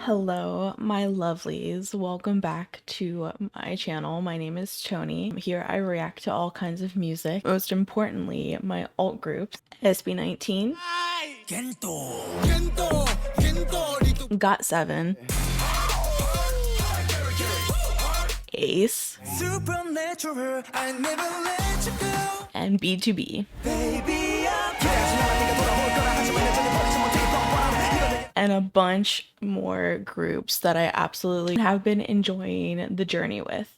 Hello, my lovelies. Welcome back to my channel. My name is Tony. Here I react to all kinds of music, most importantly, my alt groups, SB19, Got 7, Ace, and B2B. And a bunch more groups that I absolutely have been enjoying the journey with.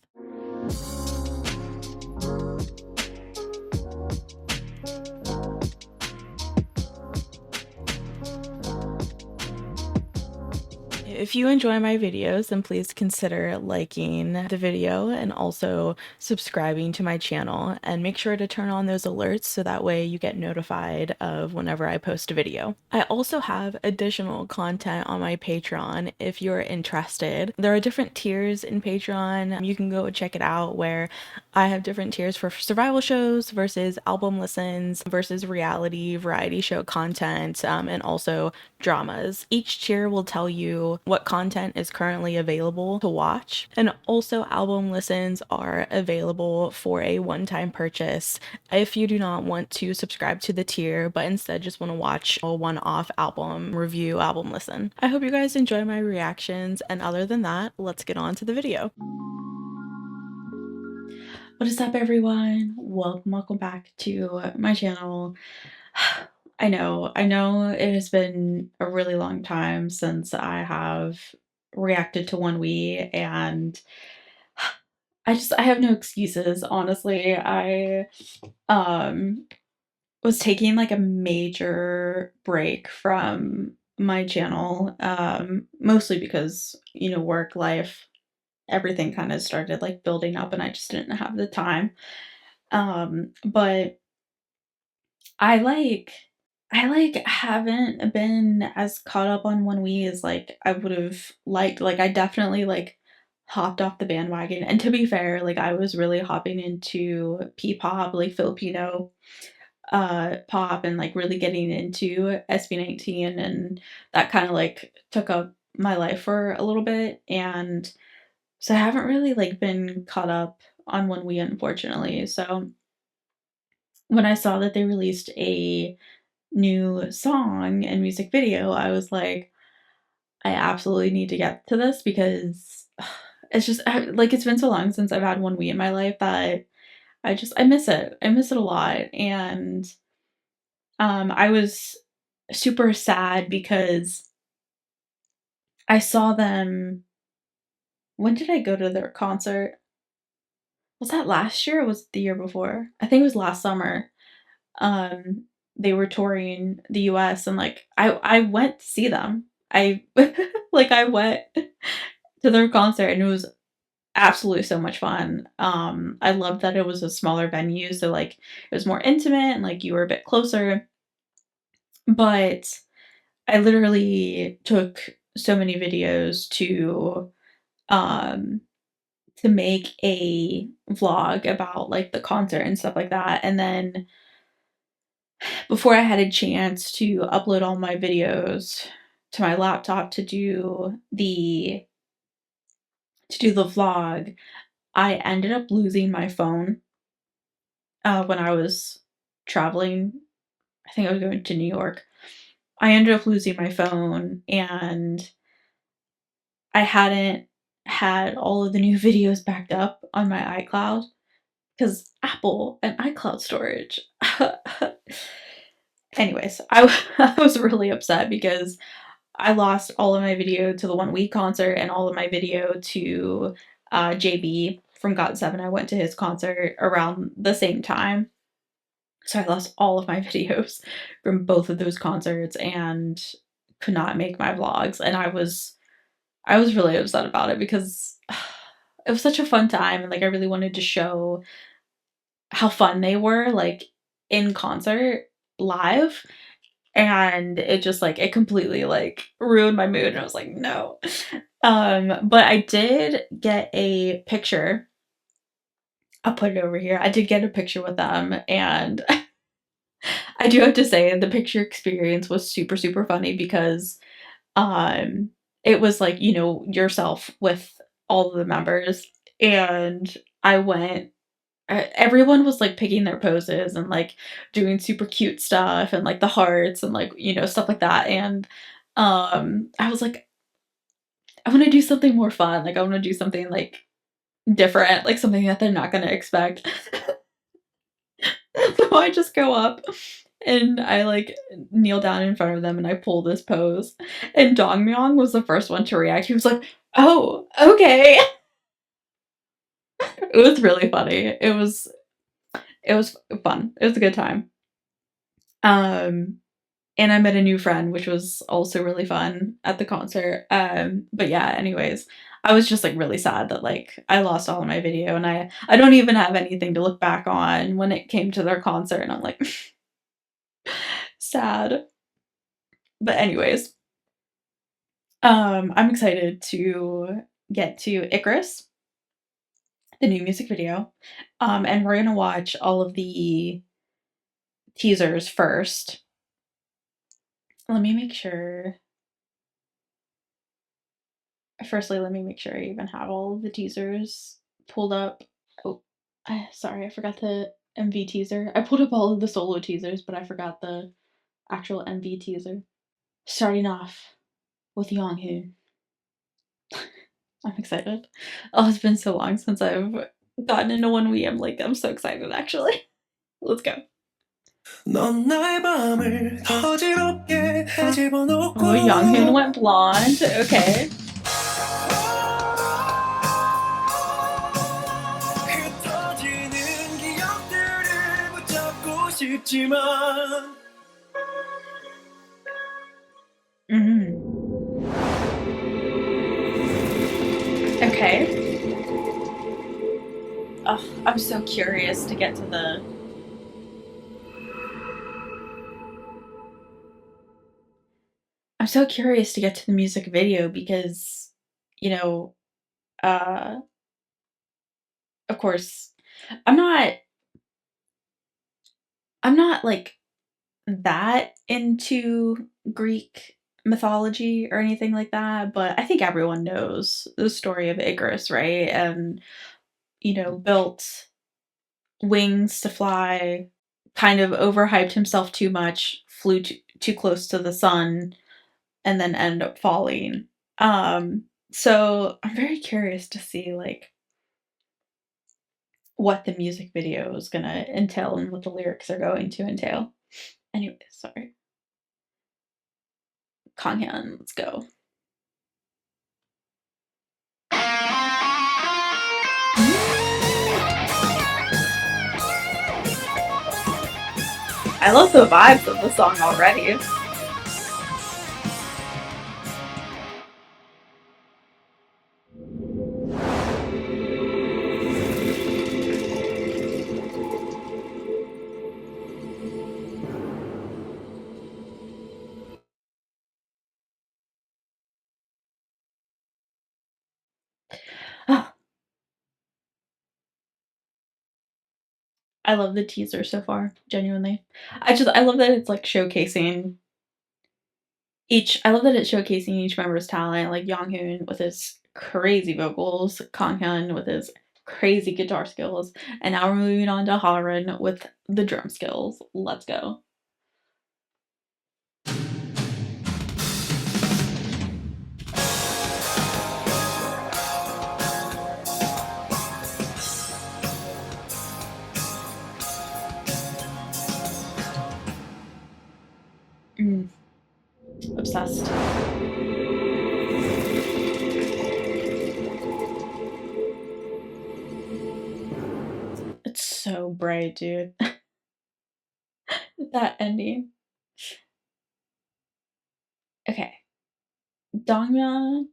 If you enjoy my videos, then please consider liking the video and also subscribing to my channel, and make sure to turn on those alerts so that way you get notified of whenever I post a video. I also have additional content on my Patreon if you're interested. There are different tiers in Patreon. You can go check it out, where I have different tiers for survival shows versus album listens versus reality variety show content, and also dramas. Each tier will tell you what content is currently available to watch, and also album listens are available for a one-time purchase if you do not want to subscribe to the tier but instead just want to watch a one-off album review, album listen. I hope you guys enjoy my reactions, and other than that, let's get on to the video. What is up, everyone? Welcome back to my channel. I know it has been a really long time since I have reacted to ONEWE, and I have no excuses, honestly. I was taking like a major break from my channel, mostly because, you know, work life, everything kind of started like building up and I just didn't have the time. But I haven't been as caught up on ONEWE as like I would have liked. Like I definitely like hopped off the bandwagon. And to be fair, like I was really hopping into P-pop, like Filipino pop, and like really getting into SB19, and that kind of like took up my life for a little bit. And so I haven't really like been caught up on ONEWE, unfortunately. So when I saw that they released a new song and music video, I was like, I absolutely need to get to this, because it's just like it's been so long since I've had ONEWE in my life that I miss it. I miss it a lot. And I was super sad because I saw them. When did I go to their concert? Was that last year or was it the year before? I think it was last summer. Um, they were touring the US, and like I went to see them. I like I went to their concert and it was absolutely so much fun. I loved that it was a smaller venue, so like it was more intimate and like you were a bit closer. But I literally took so many videos um to make a vlog about like the concert and stuff like that. And then before I had a chance to upload all my videos to my laptop to do the vlog, I ended up losing my phone when I was traveling. I think I was going to New York. I ended up losing my phone, and I hadn't had all of the new videos backed up on my iCloud, because Apple and iCloud storage. Anyways, I was really upset because I lost all of my video to the ONEWE concert and all of my video to JB from Got 7. I went to his concert around the same time. So I lost all of my videos from both of those concerts and could not make my vlogs. And I was really upset about it because it was such a fun time, and like I really wanted to show how fun they were like in concert live. And it just like it completely like ruined my mood, and I was like, no. But I did get a picture. I'll put it over here. I did get a picture with them, and I do have to say the picture experience was super, super funny because it was like, you know, yourself with all of the members. And I went, everyone was like picking their poses and like doing super cute stuff and like the hearts and like, you know, stuff like that. And I was like, I want to do something more fun. Like I want to do something like different, like something that they're not going to expect. So I just go up and I like kneel down in front of them and I pull this pose. And Dongmyung was the first one to react. He was like, "Oh, okay." It was really funny. It was fun. It was a good time. Um and I met a new friend, which was also really fun at the concert. But yeah, anyways, I was just like really sad that like I lost all of my video and I don't even have anything to look back on when it came to their concert and I'm like sad. But anyways, I'm excited to get to Icarus, the new music video. And we're gonna watch all of the teasers first. Let me make sure. Firstly, let me make sure I even have all of the teasers pulled up. Oh, sorry, I forgot the MV teaser. I pulled up all of the solo teasers, but I forgot the actual MV teaser. Starting off with Yonghoon. I'm excited. Oh, it's been so long since I've gotten into ONEWE. I'm so excited actually. Let's go. Oh, Yonghoon went blonde. Okay. Okay. Oh, I'm so curious to get to the... I'm so curious to get to the music video because, you know, of course, I'm not like that into Greek mythology or anything like that, but I think everyone knows the story of Icarus, right? And, you know, built wings to fly, kind of overhyped himself too much, flew too close to the sun, and then ended up falling. So I'm very curious to see like what the music video is gonna entail and what the lyrics are going to entail. Anyway, sorry. Kanghyun, let's go. I love the vibes of the song already. Oh, I love the teaser so far, genuinely. I love that it's like showcasing I love that it's showcasing each member's talent, like Yonghoon with his crazy vocals, Kanghyun with his crazy guitar skills, and now we're moving on to Harun with the drum skills. Let's go. Obsessed. It's so bright, dude. That ending. Okay. Dongmyeon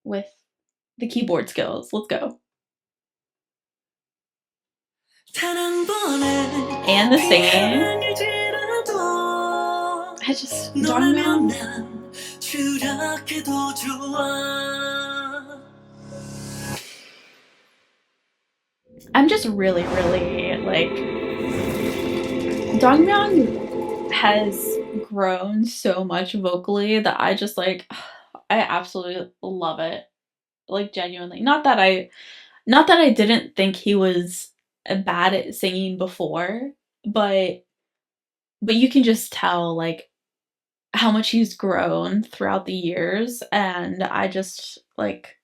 with the keyboard skills. Let's go. And the singing. I just Dongmyeon. I'm just really like Dongmyeon has grown so much vocally that I just like I absolutely love it. Like genuinely. Not that I didn't think he was bad at singing before, but you can just tell like how much he's grown throughout the years, and I just like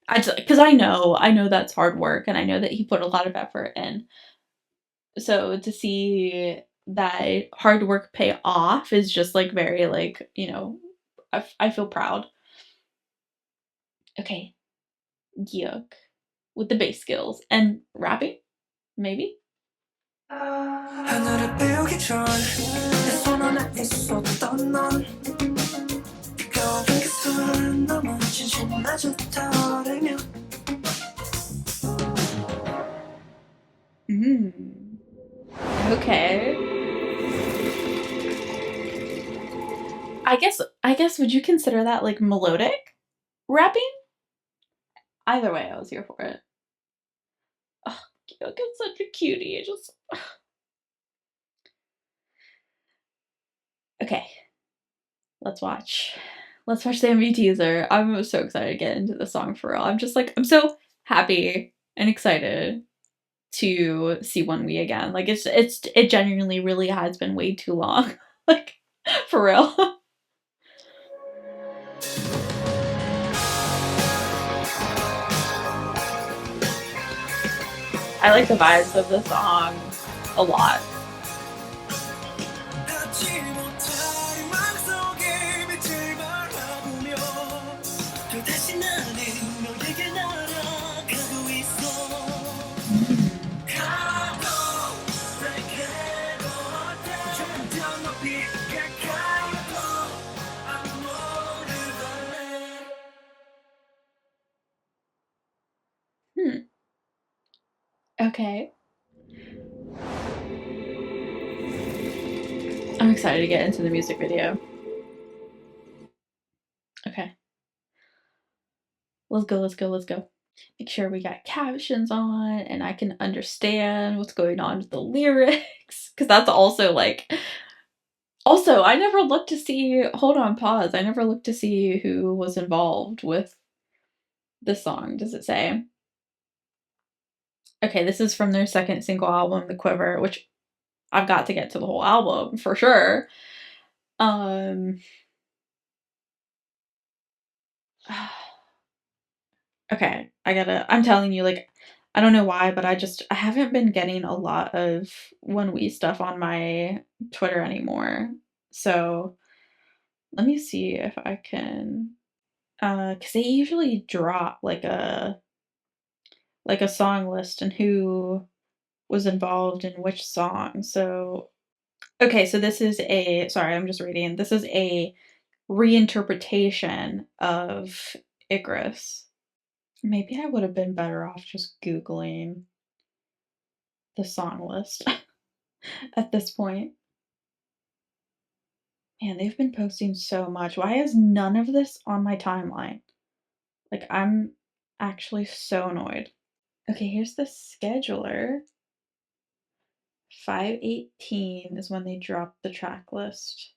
I just because I know that's hard work, and I know that he put a lot of effort in. So to see that hard work pay off is just like very like, I feel proud. Okay, Gyuk with the bass skills and rapping, maybe. 하늘을 배우기 전내 손 안에 있었던 넌 뜨거운 기술을 넘어 진심마저 타오르며 Okay. I guess would you consider that like melodic rapping? Either way, I was here for it. Oh, Gyuk is such a cutie. It just okay. Let's watch. Let's watch the MV teaser. I'm so excited to get into the song for real. I'm just like I'm so happy and excited to see ONEWE again. Like it genuinely really has been way too long. Like for real. I like the vibes of the song a lot. Hmm. Okay. I'm excited to get into the music video. Okay. Let's go, let's go, let's go. Make sure we got captions on and I can understand what's going on with the lyrics. Because that's also like. Also, I never looked to see. Hold on, pause. I never looked to see who was involved with this song. Does it say? Okay, this is from their second single album, The Quiver, which I've got to get to the whole album for sure. Okay, I'm telling you, like, I don't know why, but I haven't been getting a lot of ONEWE stuff on my Twitter anymore. So let me see if I can, because they usually drop like a song list and who was involved in which song. So okay, so this is a sorry, I'm just reading. This is a reinterpretation of Icarus. Maybe I would have been better off just Googling the song list at this point. Man, they've been posting so much. Why is none of this on my timeline? Like, I'm actually so annoyed. Okay, here's the scheduler. 5/18 is when they dropped the track list.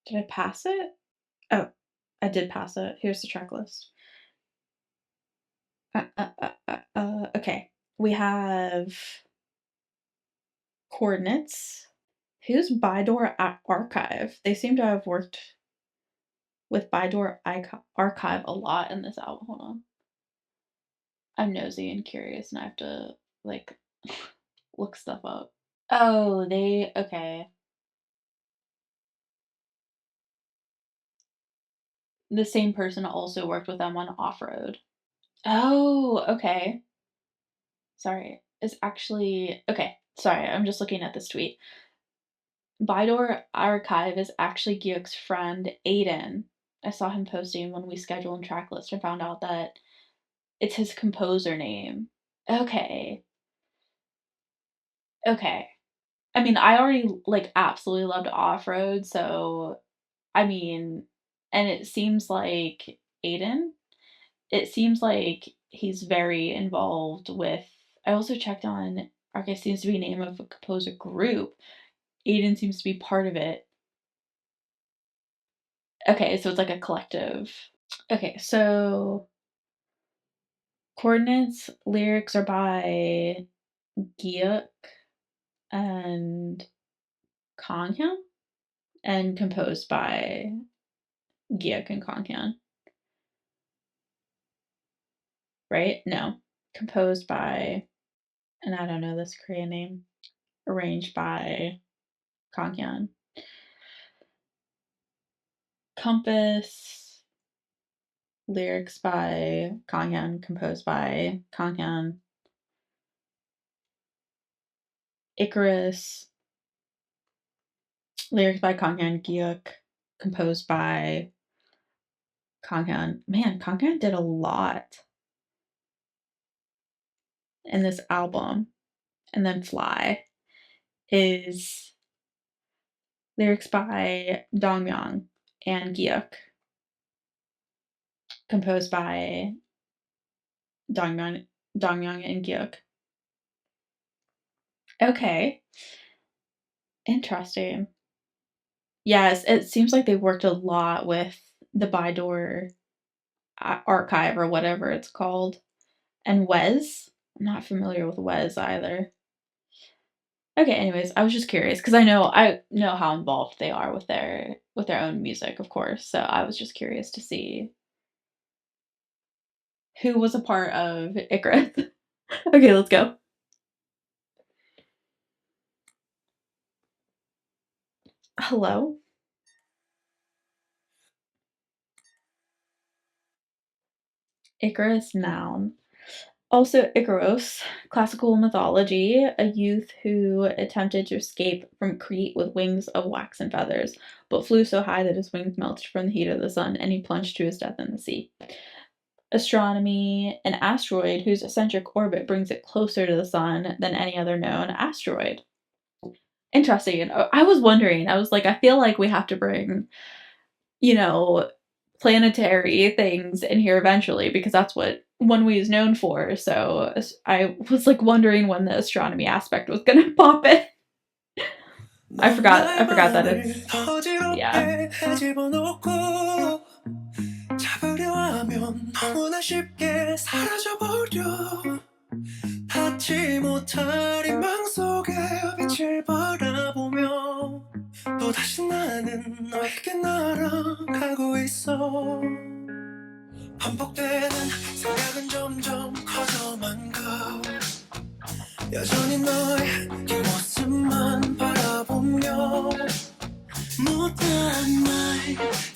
Did I pass it? Oh, I did pass it. Here's the track list. Okay. We have coordinates. Who's Bydor Archive? They seem to have worked with Bydor Archive a lot in this album. Hold on. I'm nosy and curious and I have to like look stuff up. Oh, okay. The same person also worked with them on Off Road. Oh, okay. Sorry. It's actually okay. Sorry, I'm just looking at this tweet. Bydor Archive is actually Gyuk's friend Aiden. I saw him posting when we scheduled Tracklist and found out that it's his composer name. Okay. Okay. I mean, I already like absolutely loved Off Road, so I mean, and it seems like Aiden, it seems like he's very involved with. I also checked on Archive seems to be name of a composer group. Aiden seems to be part of it. Okay, so it's like a collective. Okay, so Coordinates lyrics are by Gyuk and Kanghyun and composed by Gyuk and Kanghyun. Right? No. Composed by, and I don't know this Korean name. Arranged by Kanghyun. Compass, lyrics by Kanghyun, composed by Kanghyun. Icarus, lyrics by Kanghyun, Gyuk, composed by Kanghyun. Man, Kanghyun did a lot in this album. And then Fly is lyrics by Dongmyung and Gyuk, composed by Dongmyung and Gyuk. Okay. Interesting. Yes, it seems like they worked a lot with the Bydor archive or whatever it's called. And Wes. I'm not familiar with Wes either. Okay, anyways, I was just curious because I know how involved they are with their own music, of course. So I was just curious to see who was a part of Icarus. Okay, let's go. Hello? Icarus, noun. Also, Icaros, classical mythology, a youth who attempted to escape from Crete with wings of wax and feathers, but flew so high that his wings melted from the heat of the sun, and he plunged to his death in the sea. Astronomy, an asteroid whose eccentric orbit brings it closer to the sun than any other known asteroid. Interesting. I was wondering, I was like, I feel like we have to bring, planetary things in here eventually because that's what ONEWE is known for. So I was like wondering when the astronomy aspect was gonna pop in. I forgot that it's yeah. 잡으려 하면 너무나 쉽게 사라져버려 닿지 못할 이 맘속에 빛을 바라보며 또다시 나는 너에게 날아가고 있어 반복되는 생각은 점점 커져만 가 여전히 너의 뒷모습만 바라보며 못한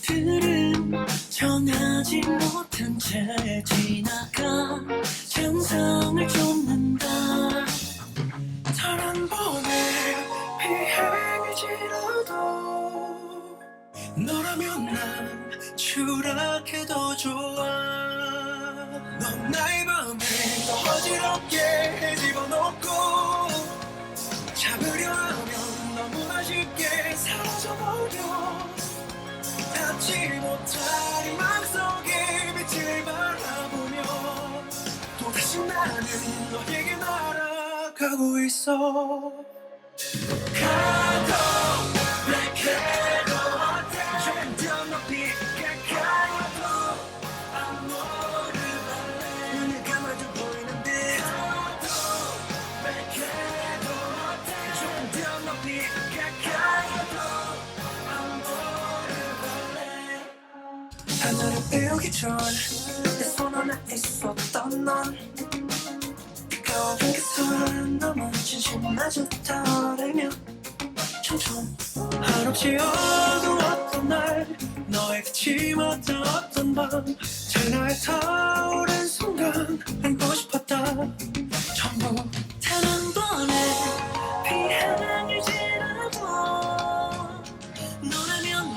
말들은 전하지 못한 채 지나가 잔상을 쫓는다 단 한 번의 비행일지라도 너라면 난 추락해도 좋아 넌 나의 밤을 더 어지럽게 집어넣고 잡으려 하면 너무나 쉽게 사라져버려 닿지 못할 이 맘속에 빛을 바라보며 또다시 나는 너에게 날아가고 있어 가도 내게도 점점 높이 가까워도 아무를 바래 눈을 감아도 보이는 듯 가도 내게도 점점 높이 가까워도 하늘을 배우기 전 내 손 안에 있었던 넌 가까운 그 순간 너무 진심마저 타오르며 점점 한없이 어두웠던 날 너의 그치 못한 어떤 밤 장나에 타오른 순간 안고 싶었다 전부 단 한 번의 비행을 지나도 너라면 난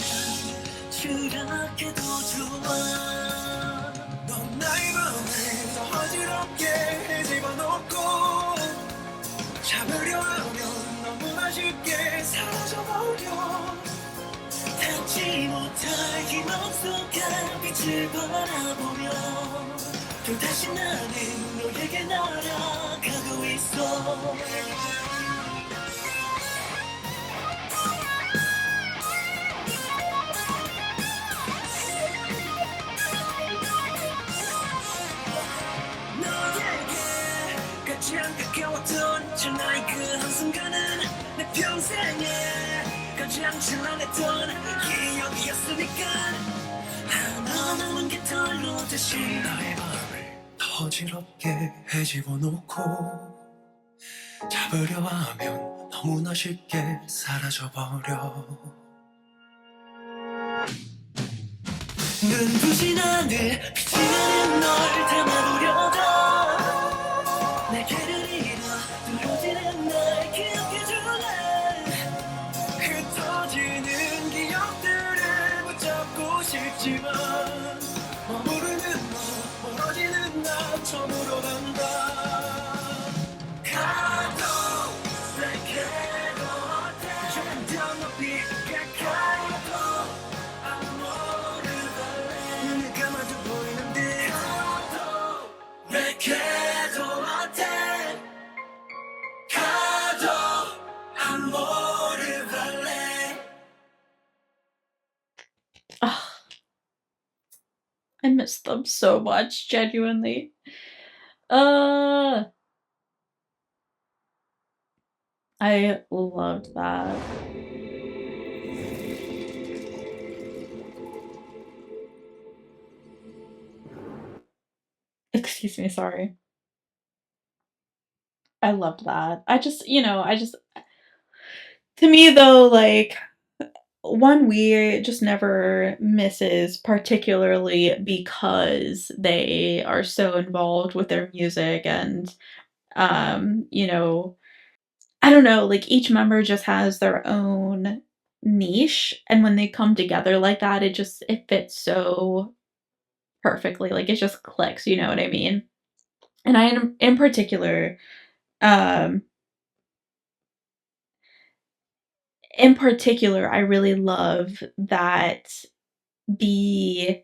추락해도 좋아 넌 나의 마음을 더 어지럽게 집어넣고 잡으려 하면 너무나 쉽게 사라져버려 닿지 못할 이 맘속에 빛을 바라보며 또다시 나는 너에게 날아가고 있어 나의 마음을 더 어지럽게 해집어놓고 잡으려 하면 너무나 쉽게 사라져버려. 눈부신 하늘 빛이 나는 널 담아보려도 날개를 잃어 두려지는 날 기억해줄래. 흩어지는 기억들을 붙잡고 싶지만 머무르는 너 멀어지는 나 처음으로 간다. 가도 내게도 어때 점점 높이 가까이도 아무를 달래. 눈을 감아도 보이는데 가도 내게도 어때 가도 아무를 달래. I miss them so much, genuinely. I loved that. Excuse me, sorry. I loved that. To me though, like, ONEWE just never misses, particularly because they are so involved with their music and, you know, I don't know, like, each member just has their own niche, and when they come together like that, it fits so perfectly, like, it just clicks, you know what I mean? And in particular, um I really love that the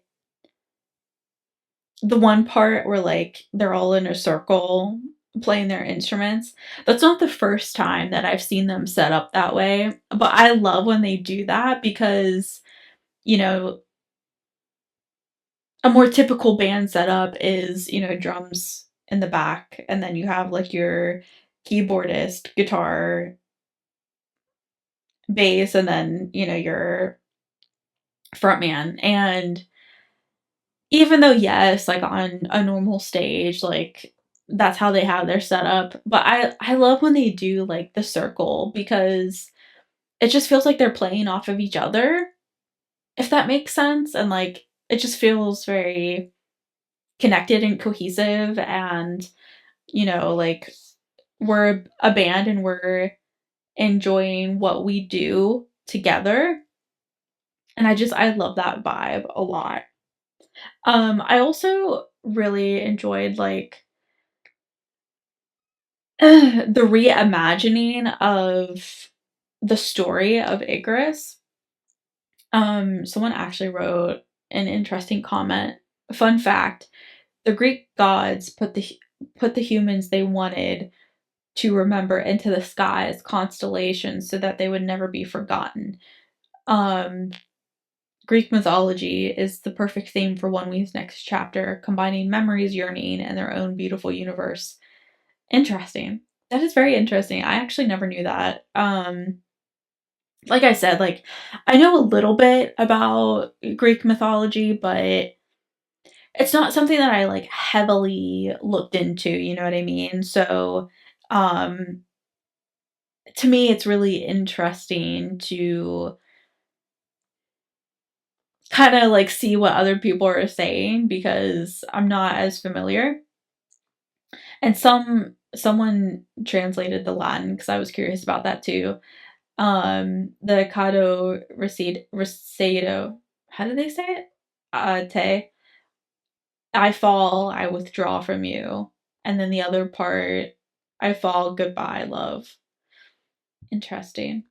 the one part where, like, they're all in a circle playing their instruments, that's not the first time that I've seen them set up that way, but I love when they do that because, you know, a more typical band setup is, drums in the back, and then you have, like, your keyboardist, guitar, bass, and then, your frontman, and even though, yes, like, on a normal stage, like, that's how they have their setup, but I love when they do, like, the circle because it just feels like they're playing off of each other, if that makes sense, and, like, it just feels very connected and cohesive and, like, we're a band and we're enjoying what we do together, and I love that vibe a lot. I also really enjoyed, like, the reimagining of the story of Icarus. Someone actually wrote an interesting comment. Fun fact, the Greek gods put the humans they wanted to remember into the sky as constellations so that they would never be forgotten. Um, Greek mythology is the perfect theme for ONEWE's next chapter, combining memories, yearning, and their own beautiful universe. Interesting. That is very interesting. I actually never knew that. Like I said, like, I know a little bit about Greek mythology, but it's not something that I, like, heavily looked into, you know what I mean? So, um, to me, it's really interesting to kinda, like, see what other people are saying because I'm not as familiar. And someone translated the Latin because I was curious about that too. The Cado Recedo, how do they say it? Te, I fall, I withdraw from you. And then the other part, I fall, goodbye, love. Interesting.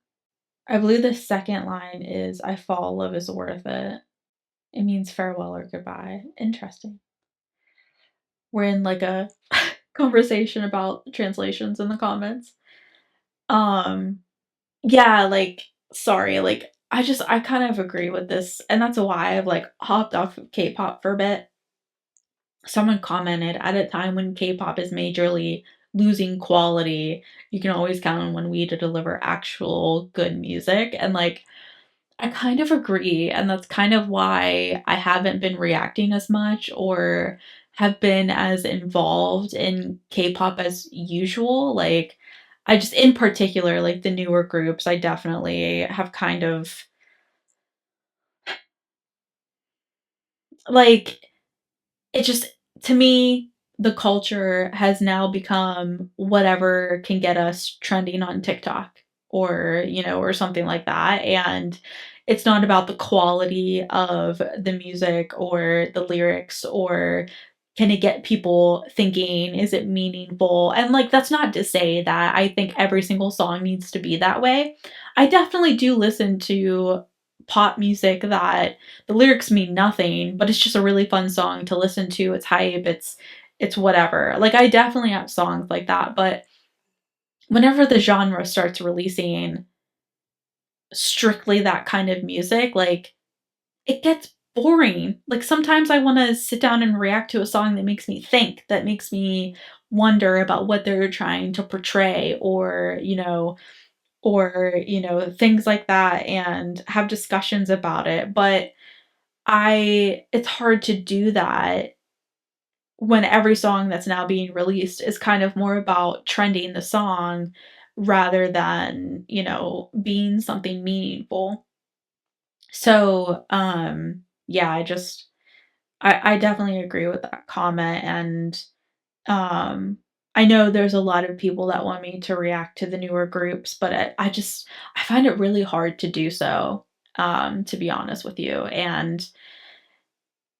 I believe the second line is, I fall, love is worth it. It means farewell or goodbye. Interesting. We're in, like, a conversation about translations in the comments. Um, yeah, like, sorry, like, I kind of agree with this, and that's why I've, like, hopped off of K-pop for a bit. Someone commented, "At a time when K-pop is majorly losing quality, you can always count on ONEWE to deliver actual good music, and, like, I kind of agree, and that's kind of why I haven't been reacting as much or have been as involved in K-pop as usual. Like, I just in particular, like, the newer groups, I definitely have kind of like, it just to me, the culture has now become whatever can get us trending on TikTok or, or something like that, and it's not about the quality of the music or the lyrics or can it get people thinking, is it meaningful? And, like, that's not to say that I think every single song needs to be that way. I definitely do listen to pop music that the lyrics mean nothing, but it's just a really fun song to listen to. It's hype, it's whatever. Like, I definitely have songs like that, but whenever the genre starts releasing strictly that kind of music, like, it gets boring. Like, sometimes I want to sit down and react to a song that makes me think, that makes me wonder about what they're trying to portray, or things like that, and have discussions about it. But I it's hard to do that when every song that's now being released is kind of more about trending the song rather than, being something meaningful. So, yeah, I definitely agree with that comment, and um I know there's a lot of people that want me to react to the newer groups, but I find it really hard to do so, to be honest with you. And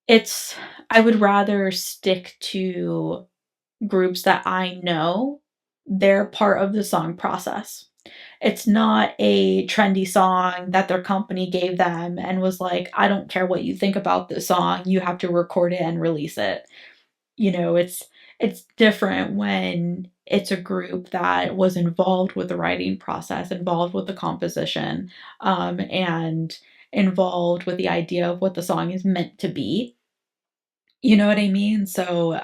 It's I would rather stick to groups that I know they're part of the song process. It's not a trendy song that their company gave them and was like, "I don't care what you think about this song, you have to record it and release it." It's different when it's a group that was involved with the writing process, involved with the composition, and involved with the idea of what the song is meant to be. You know what I mean? So,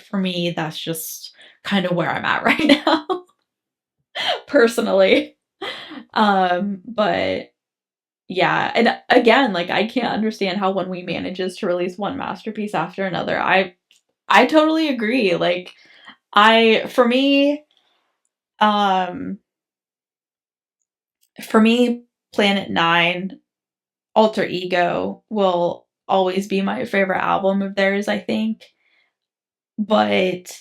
for me, that's just kind of where I'm at right now, personally. But yeah, and again, like, I can't understand how When We manages to release one masterpiece after another. I totally agree. Like, I um for me, Planet Nine, Alter Ego will always be my favorite album of theirs, I think. But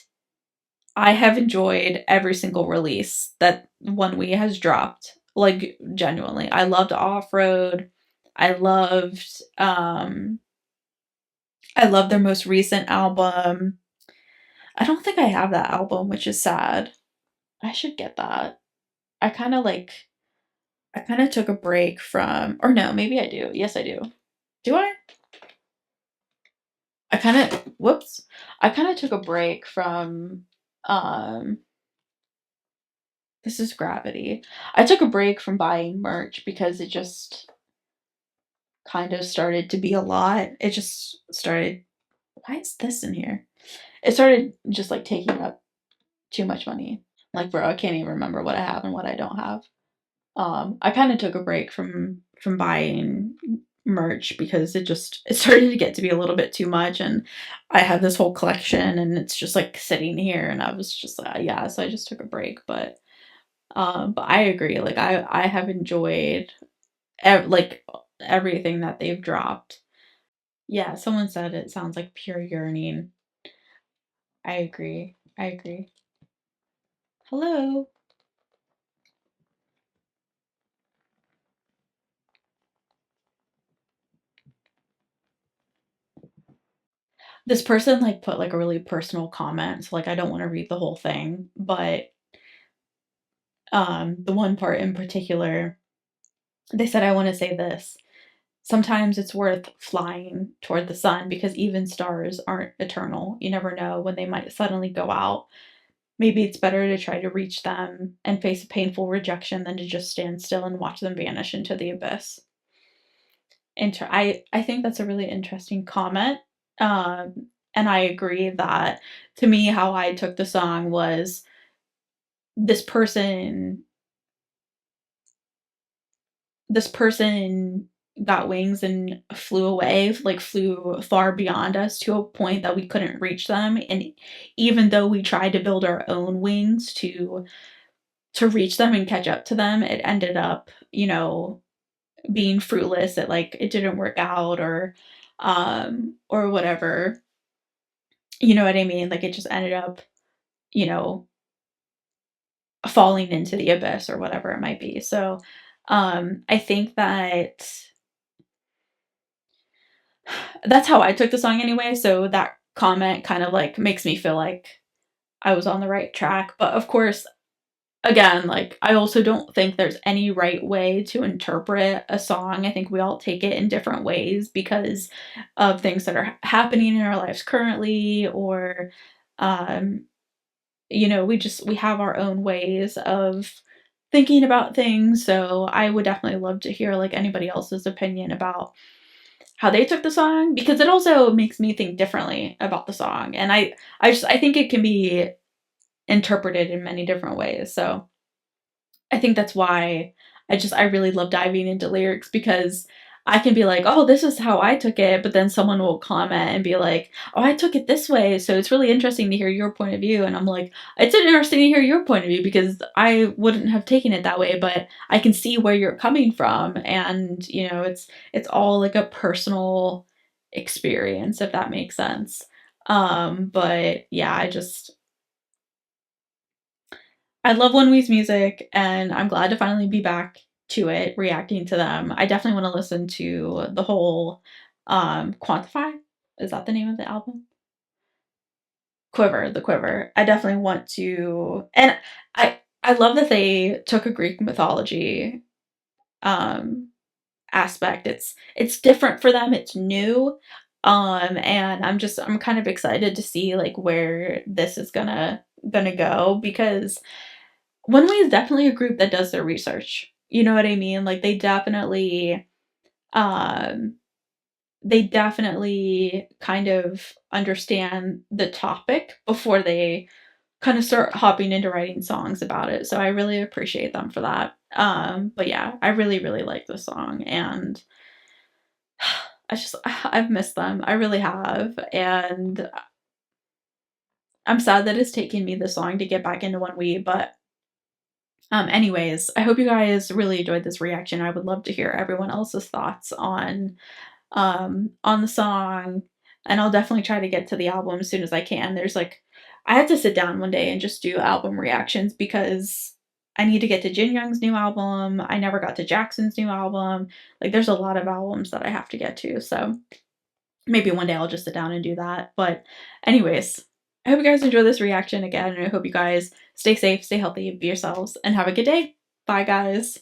I have enjoyed every single release that ONEWE has dropped. Like, genuinely. I loved Off Road. I loved um I loved their most recent album. I don't think I have that album, which is sad. I should get that. I kind of like I kind of took a break from, or no, maybe I do. Yes, I do. Do I? I kind of whoops. I kind of took a break from um this is Gravity. I took a break from buying merch because it just kind of started to be a lot. It just started, why is this in here? It started just like taking up too much money. Like, bro, I can't even remember what I have and what I don't have. I kind of took a break from buying merch because it started to get to be a little bit too much, and I have this whole collection and it's just like sitting here, and I was just yeah, so I just took a break. But I agree. Like, I have enjoyed like everything that they've dropped. Yeah, someone said it sounds like pure yearning. I agree. I agree. Hello. This person like put like a really personal comment, so like I don't want to read the whole thing, but the one part in particular, they said, I want to say this. Sometimes it's worth flying toward the sun because even stars aren't eternal. You never know when they might suddenly go out. Maybe it's better to try to reach them and face a painful rejection than to just stand still and watch them vanish into the abyss. I think that's a really interesting comment. Um, And I agree that to me, how I took the song was this person this person got wings and flew away, like flew far beyond us to a point that we couldn't reach them. And even though we tried to build our own wings to reach them and catch up to them, it ended up, being fruitless. It didn't work out or whatever. You know what I mean? Like it just ended up, you know, falling into the abyss or whatever it might be. So I think that's how I took the song anyway. So that comment kind of like makes me feel like I was on the right track. But of course, again, like I also don't think there's any right way to interpret a song. I think we all take it in different ways because of things that are happening in our lives currently, or um we have our own ways of thinking about things. So I would definitely love to hear like anybody else's opinion about how they took the song, because it also makes me think differently about the song. And I think it can be interpreted in many different ways. So I think that's why I really love diving into lyrics, because I can be like, "Oh, this is how I took it," but then someone will comment and be like, "Oh, I took it this way, so it's really interesting to hear your point of view." And I'm like, "It's interesting to hear your point of view because I wouldn't have taken it that way, but I can see where you're coming from." And, it's all like a personal experience, if that makes sense. But yeah, I love ONEWE's music, and I'm glad to finally be back to it, reacting to them. I definitely want to listen to the whole Quantify. Is that the name of the album? Quiver, the Quiver. I definitely want to, and I love that they took a Greek mythology um aspect. It's different for them. It's new. And I'm kind of excited to see like where this is gonna go, because OneWay is definitely a group that does their research. You know what I mean? Like um they definitely kind of understand the topic before they kind of start hopping into writing songs about it. So I really appreciate them for that. But yeah, I really, really like this song, and I've missed them. I really have. And I'm sad that it's taken me this long to get back into OneWe, but anyways, I hope you guys really enjoyed this reaction. I would love to hear everyone else's thoughts on the song, and I'll definitely try to get to the album as soon as I can. I have to sit down one day and just do album reactions, because I need to get to Jin Young's new album. I never got to Jackson's new album. Like there's a lot of albums that I have to get to. So maybe one day I'll just sit down and do that. But anyways, I hope you guys enjoy this reaction again, and I hope you guys stay safe, stay healthy, be yourselves, and have a good day. Bye guys.